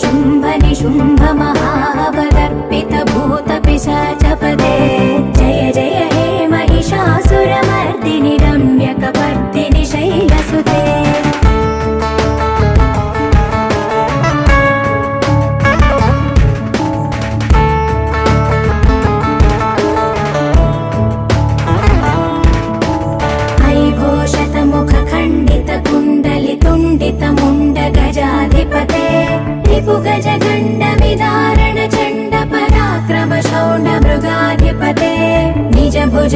शुम्भ निशुम्भ महाबदर्पित भूत पिशाचपदे जय जय हे महिषासुरमर्दिनि रम्यकपर्दिनि शैलसुते मुण्ड गजाधिपते रिपु गज गण्ड विदारण चण्ड पराक्रम शौण्ड मृगाधिपते निज भुज